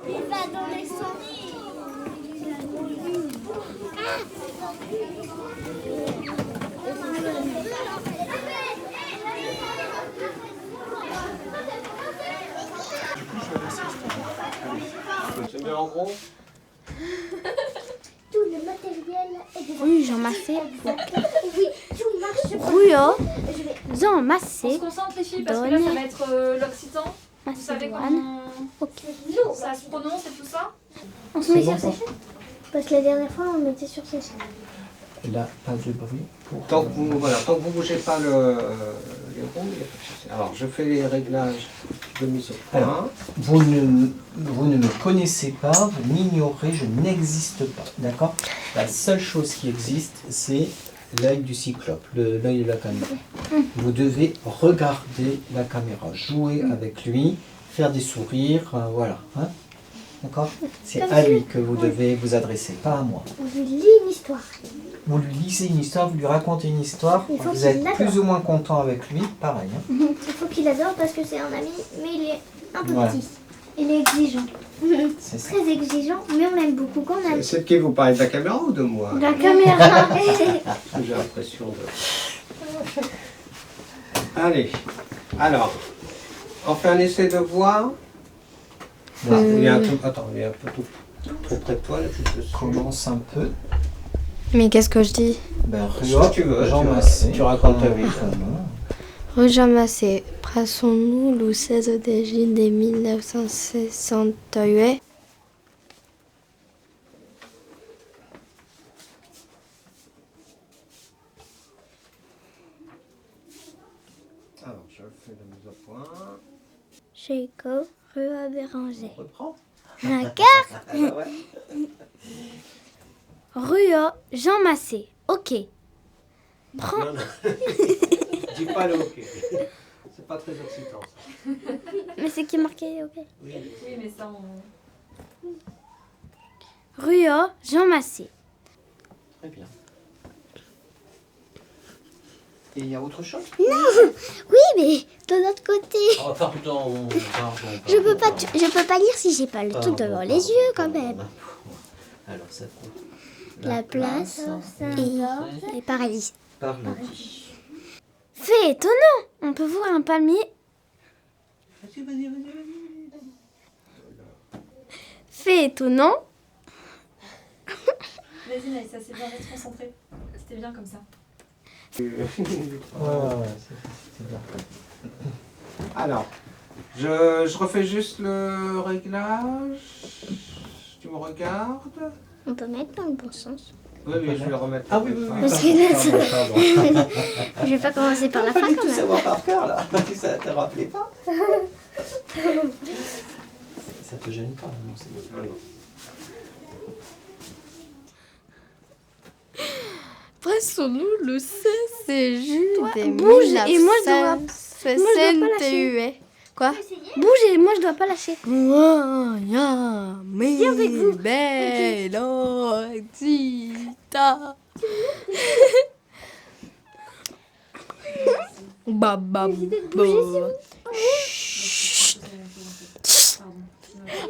Il va dans les sons. Tu mets en gros. Tout le matériel est déjà. Oui, Jean Massé. Oui, tout marche. Ruyo, Je vais. Jean On Massé. se concentre les filles parce que là ça va être l'occitan. Vous savez Macédoine. comment ça se prononce et tout ça? On se met sur sécher. Parce que la dernière fois, on mettait sur sécher. Là, pas de bruit. Tant que vous bougez pas les roues, il y a pas de souci. Alors je fais les réglages de mise au point. Alors, vous ne me connaissez pas, vous m'ignorez, je n'existe pas. D'accord? La seule chose qui existe, c'est l'œil du cyclope, l'œil de la caméra. Vous devez regarder la caméra, jouer avec lui, faire des sourires, voilà. Hein? D'accord? C'est à lui que vous devez vous adresser, pas à moi. On lui lit une histoire. Vous lui lisez une histoire, vous lui racontez une histoire, Il faut vous qu'il êtes l'adore. plus ou moins content avec lui, pareil. Hein? Il faut qu'il adore parce que c'est un ami, mais il est un peu Voilà. petit. Il est exigeant. C'est ça. Très exigeant, mais on l'aime beaucoup quand même. C'est de qui vous parlez, de la caméra ou de moi? La caméra. J'ai l'impression de... Allez, alors, on fait un essai de voix. Ah, il est un peu, attends, il est un peu trop près de toi, là, je te Commence un peu. Mais qu'est-ce que je dis? Ben, Ce que tu veux, Jean tu- Massé. tu racontes ta vie. Rue Jean Massé, Prassons-nous le 16 juillet 1968. Alors, je fais la mise au point. Chico, rue à Béranger. On reprend. D'accord. Ah bah ouais. Ruyo, Jean Massé. Ok. Prends. Non, non. Dis pas le hockey. C'est pas très excitant, ça. Mais c'est qui est marqué, ok. Oui. Oui, mais ça on. Ruyo, Jean Massé. Très bien. Et il y a autre chose? Oui, mais de l'autre côté. Oh, pardon. Je peux pas lire si j'ai pas le truc devant les yeux quand même. Alors, ça compte. La place et paradis. Paradis. Fait étonnant. On peut voir un palmier. Vas-y. Fait étonnant. Vas-y, Naïs, ça c'est bien, reste concentré. C'était bien comme ça. Ouais, c'est bien. Alors, je refais juste le réglage. Tu me regardes? On peut mettre dans le bon sens. Oui, je vais le remettre. Ah oui. Parce que là, Pardon. je vais pas commencer par la Pas fin du quand tout même. savoir par cœur, là. Ça te rappelait pas? Ça te gêne pas, non? C'est bon. Prassons-nous le 16 juillet bouge, et moi, je dois pas 1968. Quoi? Bouge et moi je dois pas lâcher. Viens avec vous. Velocita.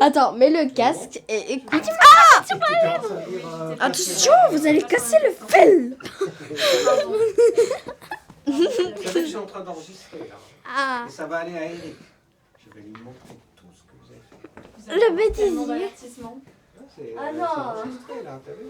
Attends, mets le casque et écoute. Attention, vous allez casser le fil. Je suis en train d'enregistrer là. Ah, Et ça va aller à Eric. Je vais lui montrer tout ce que vous avez fait. Vous avez Le tellement bêtisier. d'avertissement. C'est Ah non. c'est enregistré là, t'as vu?